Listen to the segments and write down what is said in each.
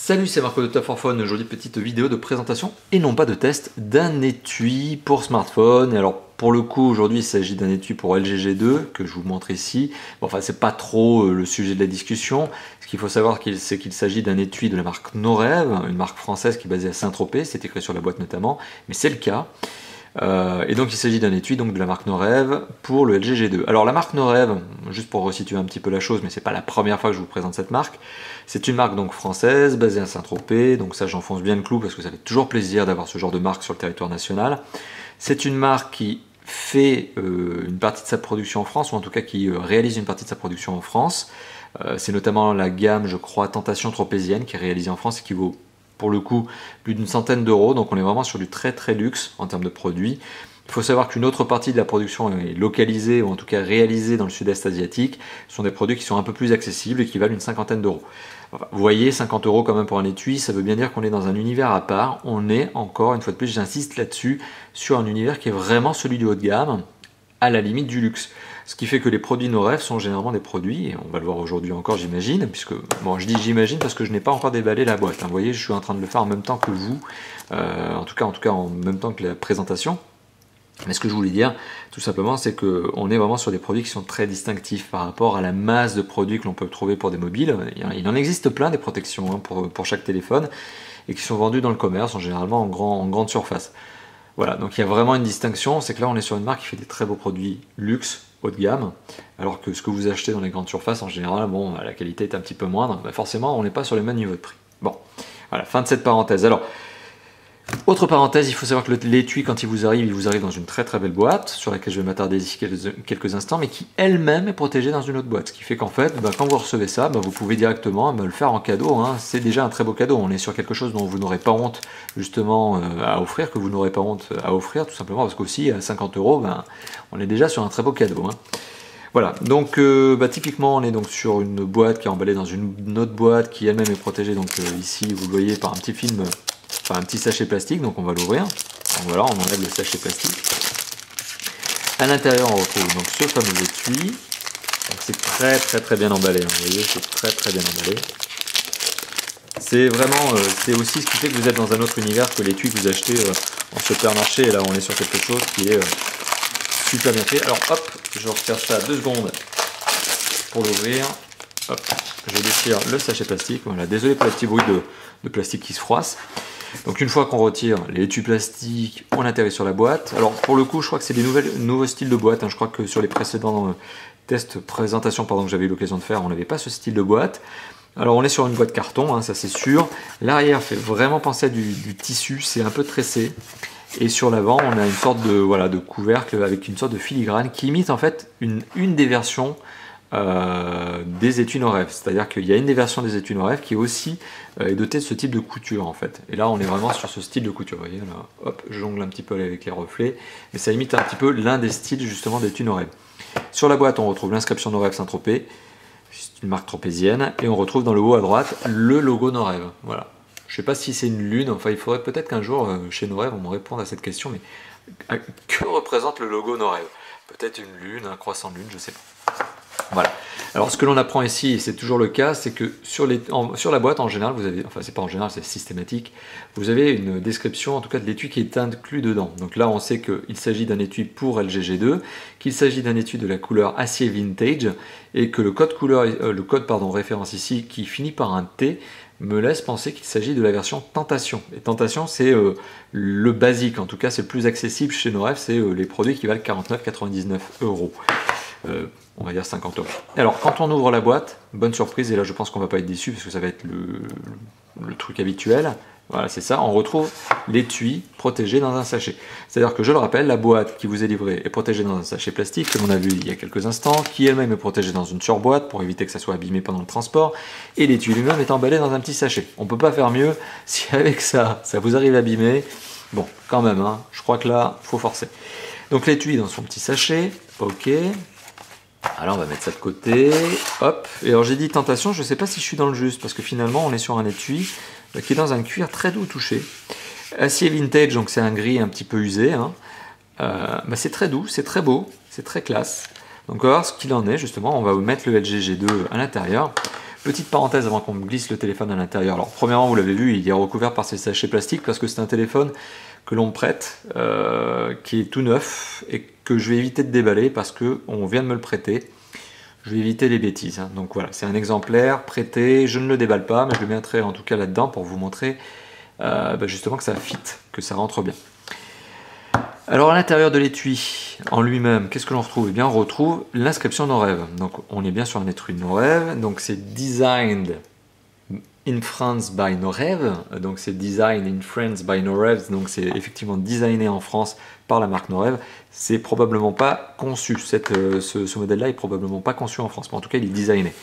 Salut, c'est Marco de Top for Phone. Aujourd'hui, petite vidéo de présentation et non pas de test d'un étui pour smartphone. Et alors, pour le coup, aujourd'hui, il s'agit d'un étui pour LG G2 que je vous montre ici. Bon, enfin, c'est pas trop le sujet de la discussion. Ce qu'il faut savoir, c'est qu'il s'agit d'un étui de la marque Norev, une marque française qui est basée à Saint-Tropez. C'est écrit sur la boîte notamment, mais c'est le cas. Et donc il s'agit d'un étui donc, de la marque Norev pour le LG G2. Alors la marque Norev, juste pour resituer un petit peu la chose, mais c'est pas la première fois que je vous présente cette marque, c'est une marque donc française basée à Saint-Tropez, donc ça j'enfonce bien le clou parce que ça fait toujours plaisir d'avoir ce genre de marque sur le territoire national. C'est une marque qui fait une partie de sa production en France, ou en tout cas qui réalise une partie de sa production en France. C'est notamment la gamme, je crois, Tentation Tropézienne qui est réalisée en France et qui vaut pour le coup plus d'une centaine d'euros, donc on est vraiment sur du très luxe en termes de produits. Il faut savoir qu'une autre partie de la production est localisée ou en tout cas réalisée dans le sud-est asiatique. Ce sont des produits qui sont un peu plus accessibles et qui valent une cinquantaine d'euros. Enfin, vous voyez, 50 euros quand même pour un étui, ça veut bien dire qu'on est dans un univers à part. On est encore, une fois de plus, j'insiste là-dessus, sur un univers qui est vraiment celui du haut de gamme, à la limite du luxe. Ce qui fait que les produits Norev sont généralement des produits, et on va le voir aujourd'hui encore j'imagine, puisque, bon je dis j'imagine parce que je n'ai pas encore déballé la boîte, hein. Vous voyez, je suis en train de le faire en même temps que vous, en tout cas en même temps que la présentation. Mais ce que je voulais dire, tout simplement, c'est qu'on est vraiment sur des produits qui sont très distinctifs par rapport à la masse de produits que l'on peut trouver pour des mobiles. Il en existe plein des protections hein, pour chaque téléphone, et qui sont vendus dans le commerce, généralement en grande surface. Voilà, donc il y a vraiment une distinction, c'est que là on est sur une marque qui fait des très beaux produits luxe, haut de gamme, alors que ce que vous achetez dans les grandes surfaces en général, bon, la qualité est un petit peu moindre, bah forcément on n'est pas sur les mêmes niveaux de prix. Bon, voilà, fin de cette parenthèse. Alors, autre parenthèse, il faut savoir que l'étui, quand il vous arrive dans une très belle boîte, sur laquelle je vais m'attarder d'ici quelques instants, mais qui elle-même est protégée dans une autre boîte. Ce qui fait qu'en fait, bah, quand vous recevez ça, bah, vous pouvez directement me le faire en cadeau. Hein. C'est déjà un très beau cadeau. On est sur quelque chose dont vous n'aurez pas honte justement à offrir, que vous n'aurez pas honte à offrir, tout simplement parce qu'aussi à 50 euros, ben, on est déjà sur un très beau cadeau. Hein. Voilà, donc bah, typiquement on est donc sur une boîte qui est emballée dans une autre boîte qui elle-même est protégée, donc ici vous le voyez par un petit film, enfin un petit sachet plastique, donc on va l'ouvrir. Donc voilà, on enlève le sachet plastique. À l'intérieur on retrouve donc ce fameux étui, donc c'est très bien emballé, hein. Vous voyez, c'est très bien emballé. C'est vraiment, c'est aussi ce qui fait que vous êtes dans un autre univers que l'étui que vous achetez en supermarché, et là on est sur quelque chose qui est super bien fait. Alors hop, je retire ça 2 secondes pour l'ouvrir. Hop, je déchire le sachet plastique. Voilà, désolé pour le petit bruit de plastique qui se froisse. Donc une fois qu'on retire les étuis plastiques, on atterrit sur la boîte. Alors pour le coup, je crois que c'est des nouveaux styles de boîte. Hein. Je crois que sur les précédents présentations que j'avais eu l'occasion de faire, on n'avait pas ce style de boîte. Alors on est sur une boîte carton, hein, ça c'est sûr. L'arrière fait vraiment penser à du tissu, c'est un peu tressé. Et sur l'avant, on a une sorte de, voilà, de couvercle avec une sorte de filigrane qui imite en fait une des versions des étuis Norev. C'est-à-dire qu'il y a une des versions des étuis Norev qui est aussi dotée de ce type de couture en fait. Et là, on est vraiment sur ce style de couture. Vous voyez, là, hop, je jongle un petit peu avec les reflets. Mais ça imite un petit peu l'un des styles justement d'étuis Norev. Sur la boîte, on retrouve l'inscription Norev Saint-Tropez. C'est une marque tropézienne. Et on retrouve dans le haut à droite le logo Norev. Voilà. Je ne sais pas si c'est une lune, enfin il faudrait peut-être qu'un jour chez Norev on me réponde à cette question, mais que représente le logo Norev? Peut-être une lune, un croissant de lune, je ne sais pas. Voilà. Alors ce que l'on apprend ici, et c'est toujours le cas, c'est que sur la boîte en général, vous avez, enfin c'est pas en général, c'est systématique, vous avez une description en tout cas de l'étui qui est inclus dedans. Donc là on sait qu'il s'agit d'un étui pour LG G2, qu'il s'agit d'un étui de la couleur acier vintage, et que le code référence ici qui finit par un T, me laisse penser qu'il s'agit de la version Tentation. Et Tentation, c'est le basique, en tout cas c'est le plus accessible chez Norev, c'est les produits qui valent 49,99 €. On va dire 50 euros. Alors quand on ouvre la boîte, bonne surprise, et là je pense qu'on va pas être déçu parce que ça va être le truc habituel. Voilà, c'est ça, on retrouve l'étui protégé dans un sachet. C'est-à-dire que je le rappelle, la boîte qui vous est livrée est protégée dans un sachet plastique, comme on a vu il y a quelques instants, qui elle-même est protégée dans une surboîte pour éviter que ça soit abîmé pendant le transport, et l'étui lui-même est emballé dans un petit sachet. On ne peut pas faire mieux si avec ça vous arrive abîmé. Bon, quand même, hein, je crois que là, il faut forcer. Donc l'étui dans son petit sachet, ok. Alors on va mettre ça de côté, hop, et alors j'ai dit Tentation, je ne sais pas si je suis dans le juste, parce que finalement on est sur un étui qui est dans un cuir très doux touché. Acier vintage, donc c'est un gris un petit peu usé, hein. Bah c'est très doux, c'est très beau, c'est très classe. Donc on va voir ce qu'il en est justement, on va vous mettre le LG G2 à l'intérieur. Petite parenthèse avant qu'on me glisse le téléphone à l'intérieur. Alors premièrement, vous l'avez vu, il est recouvert par ces sachets plastiques parce que c'est un téléphone que l'on me prête, qui est tout neuf et que je vais éviter de déballer parce qu'on vient de me le prêter. Je vais éviter les bêtises. Hein. Donc voilà, c'est un exemplaire prêté, je ne le déballe pas, mais je le mettrai en tout cas là-dedans pour vous montrer justement que ça fit, que ça rentre bien. Alors à l'intérieur de l'étui en lui-même, qu'est-ce que l'on retrouve? Eh bien on retrouve l'inscription No Rêve. Donc on est bien sur un étui No Rêve, donc c'est designed in France by No Rêve, donc c'est design in France by No Rêve, donc c'est effectivement designé en France par la marque No Rêve. C'est probablement pas conçu, ce modèle-là est probablement pas conçu en France, mais en tout cas il est designé.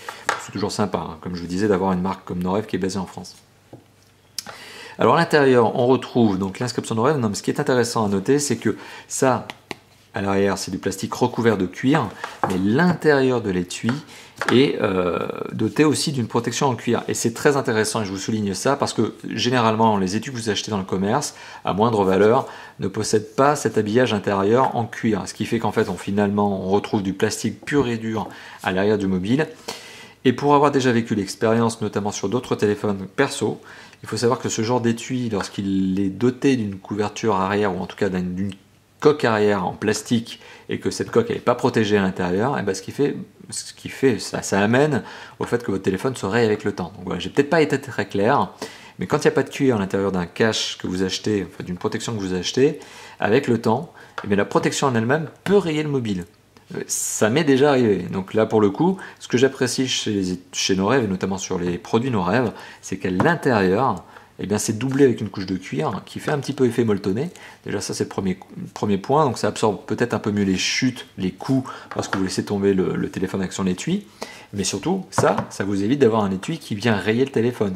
C'est toujours sympa, hein, comme je vous disais, d'avoir une marque comme No Rêve qui est basée en France. Alors à l'intérieur, on retrouve donc l'inscription No Rêve. Non, mais ce qui est intéressant à noter, c'est que ça, à l'arrière, c'est du plastique recouvert de cuir, mais l'intérieur de l'étui est doté aussi d'une protection en cuir. Et c'est très intéressant, et je vous souligne ça, parce que généralement, les étuis que vous achetez dans le commerce, à moindre valeur, ne possèdent pas cet habillage intérieur en cuir. Ce qui fait qu'en fait, on retrouve du plastique pur et dur à l'arrière du mobile. Et pour avoir déjà vécu l'expérience, notamment sur d'autres téléphones perso, il faut savoir que ce genre d'étui, lorsqu'il est doté d'une couverture arrière, ou en tout cas d'une coque arrière en plastique, et que cette coque n'est pas protégée à l'intérieur, et ben ce qui fait ça amène au fait que votre téléphone se raye avec le temps. Donc voilà, j'ai peut-être pas été très clair, mais quand il n'y a pas de cuir à l'intérieur d'un cache que vous achetez, enfin d'une protection que vous achetez, avec le temps, et bien la protection en elle-même peut rayer le mobile. Ça m'est déjà arrivé. Donc là, pour le coup, ce que j'apprécie chez No Rêve, et notamment sur les produits No Rêve, c'est qu'à l'intérieur, eh bien, c'est doublé avec une couche de cuir qui fait un petit peu effet molletonné. Déjà, ça, c'est le premier point. Donc ça absorbe peut-être un peu mieux les chutes, les coups, lorsque vous laissez tomber le téléphone avec son étui. Mais surtout, ça vous évite d'avoir un étui qui vient rayer le téléphone.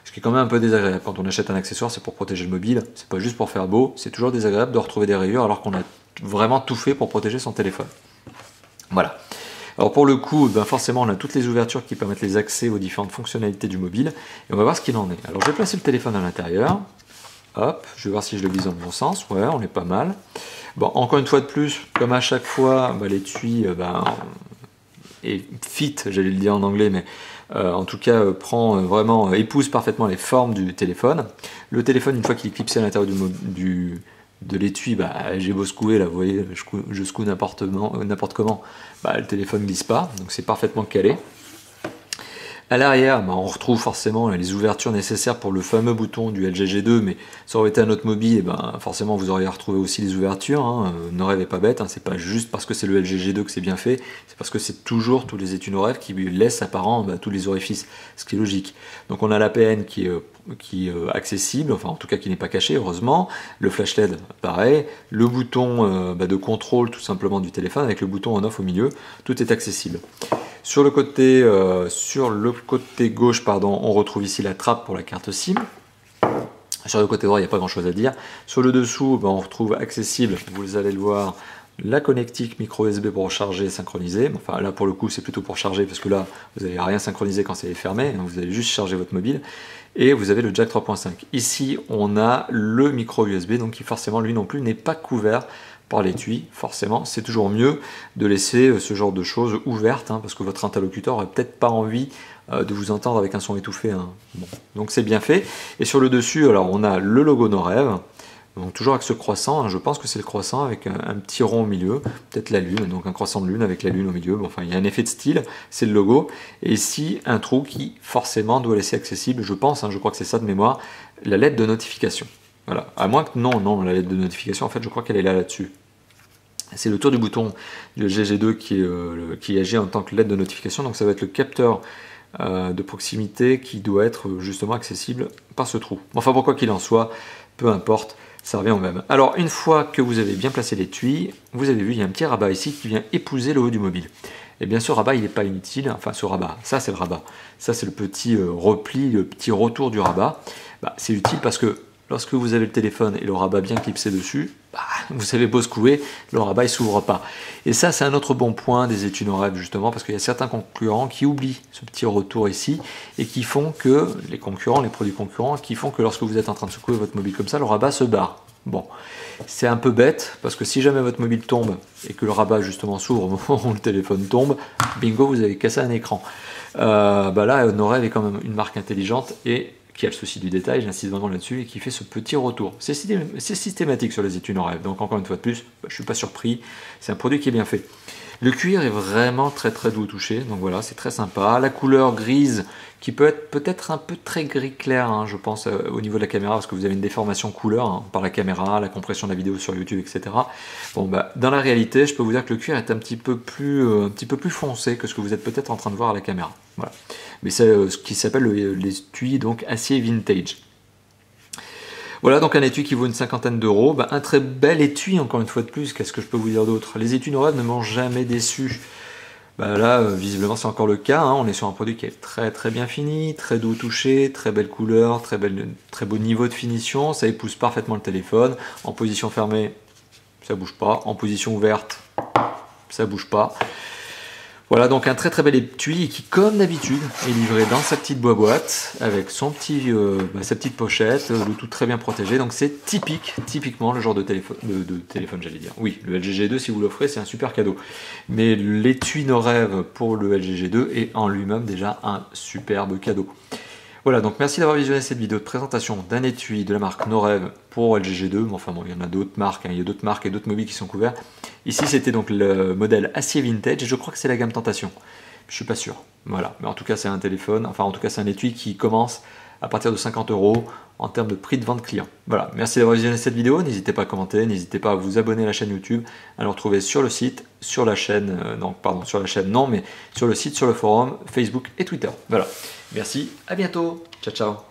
Ce qui est quand même un peu désagréable. Quand on achète un accessoire, c'est pour protéger le mobile. C'est pas juste pour faire beau. C'est toujours désagréable de retrouver des rayures alors qu'on a vraiment tout fait pour protéger son téléphone. Voilà. Alors pour le coup, forcément on a toutes les ouvertures qui permettent les accès aux différentes fonctionnalités du mobile et on va voir ce qu'il en est. Alors je vais placer le téléphone à l'intérieur. Hop, je vais voir si je le glisse dans le bon sens. Ouais, on est pas mal. Bon, encore une fois de plus, comme à chaque fois, l'étui est fit, j'allais le dire en anglais, mais en tout cas épouse parfaitement les formes du téléphone. Le téléphone, une fois qu'il est clipsé à l'intérieur de l'étui, j'ai beau secouer, là, vous voyez, je secoue n'importe comment, le téléphone ne glisse pas, donc c'est parfaitement calé. À l'arrière, on retrouve forcément les ouvertures nécessaires pour le fameux bouton du LG G2, mais ça aurait été un autre mobile, forcément vous auriez retrouvé aussi les ouvertures. Hein. Ne rêvez pas bête, hein, c'est pas juste parce que c'est le LG G2 que c'est bien fait, c'est parce que c'est toujours tous les étuis No Rêve qui laissent apparent tous les orifices, ce qui est logique. Donc on a l'APN qui est accessible, enfin en tout cas qui n'est pas caché, heureusement. Le flash LED, pareil. Le bouton de contrôle tout simplement du téléphone avec le bouton on-off au milieu, tout est accessible. Sur le côté gauche, on retrouve ici la trappe pour la carte SIM. Sur le côté droit, il n'y a pas grand chose à dire. Sur le dessous, on retrouve accessible, vous allez le voir, la connectique micro USB pour recharger et synchroniser. Enfin là pour le coup c'est plutôt pour charger parce que là vous n'allez rien synchroniser quand c'est fermé, vous allez juste charger votre mobile. Et vous avez le jack 3.5. Ici on a le micro USB, donc qui forcément lui non plus n'est pas couvert par l'étui. Forcément c'est toujours mieux de laisser ce genre de choses ouvertes, parce que votre interlocuteur n'aurait peut-être pas envie de vous entendre avec un son étouffé. Bon. Donc c'est bien fait. Et sur le dessus, alors on a le logo No Rêve. Donc toujours avec ce croissant, je pense que c'est le croissant avec un petit rond au milieu, peut-être la lune, donc un croissant de lune avec la lune au milieu. Bon, enfin, il y a un effet de style, c'est le logo. Et ici, un trou qui forcément doit laisser accessible, je pense, je crois que c'est ça de mémoire, la lettre de notification. Voilà. À moins que non, la lettre de notification, en fait, je crois qu'elle est là-dessus. C'est le tour du bouton du GG2 qui agit en tant que lettre de notification, donc ça va être le capteur de proximité qui doit être justement accessible par ce trou. Enfin, pour quoi qu'il en soit, peu importe, ça revient au même. Alors, une fois que vous avez bien placé l'étui, vous avez vu, il y a un petit rabat ici qui vient épouser le haut du mobile. Et bien ce rabat, il n'est pas inutile, enfin ce rabat, ça c'est le rabat. Ça c'est le petit repli, le petit retour du rabat. C'est utile parce que lorsque vous avez le téléphone et le rabat bien clipsé dessus, vous avez beau secouer, le rabat il s'ouvre pas. Et ça c'est un autre bon point des étuis No Rêve justement, parce qu'il y a certains concurrents qui oublient ce petit retour ici et qui font que, les produits concurrents, qui font que lorsque vous êtes en train de secouer votre mobile comme ça, le rabat se barre. Bon, c'est un peu bête, parce que si jamais votre mobile tombe, et que le rabat justement s'ouvre au moment où le téléphone tombe, bingo, vous avez cassé un écran. Bah là, Norev est quand même une marque intelligente, et qui a le souci du détail, j'insiste vraiment là-dessus, et qui fait ce petit retour. C'est systématique sur les étuis Norev, donc encore une fois de plus, je ne suis pas surpris, c'est un produit qui est bien fait. Le cuir est vraiment très doux au toucher, donc voilà, c'est très sympa. La couleur grise, qui peut être peut-être un peu très gris clair, hein, je pense, au niveau de la caméra, parce que vous avez une déformation couleur hein, par la caméra, la compression de la vidéo sur YouTube, etc. Bon, bah, dans la réalité, je peux vous dire que le cuir est un petit peu plus foncé que ce que vous êtes peut-être en train de voir à la caméra. Voilà. Mais c'est ce qui s'appelle l'étui donc acier vintage. Voilà donc un étui qui vaut une cinquantaine d'euros, bah, un très bel étui encore une fois de plus, qu'est-ce que je peux vous dire d'autre? Les étuis Norev ne m'ont jamais déçu. Bah là, visiblement c'est encore le cas, hein. On est sur un produit qui est très bien fini, très doux au toucher, très belle couleur, très beau niveau de finition, ça épouse parfaitement le téléphone, en position fermée, ça bouge pas, en position ouverte, ça bouge pas. Voilà donc un très bel étui qui, comme d'habitude, est livré dans sa petite boîte avec son sa petite pochette, le tout très bien protégé. Donc c'est typiquement le genre de téléphone, j'allais dire. Oui, le LG G2 si vous l'offrez, c'est un super cadeau. Mais l'étui Norev pour le LG G2 est en lui-même déjà un superbe cadeau. Voilà, donc merci d'avoir visionné cette vidéo de présentation d'un étui de la marque Norev pour LG G2. Bon, enfin bon, il y en a d'autres marques, hein, il y a d'autres marques et d'autres mobiles qui sont couverts. Ici, c'était donc le modèle acier vintage et je crois que c'est la gamme Tentation. Je suis pas sûr. Voilà, mais en tout cas, c'est un téléphone, enfin en tout cas, c'est un étui qui commence à partir de 50 € en termes de prix de vente client. Voilà, merci d'avoir visionné cette vidéo. N'hésitez pas à commenter, n'hésitez pas à vous abonner à la chaîne YouTube, à nous retrouver sur le site, sur la chaîne, sur la chaîne non, mais sur le site, sur le forum, Facebook et Twitter. Voilà, merci, à bientôt, ciao ciao.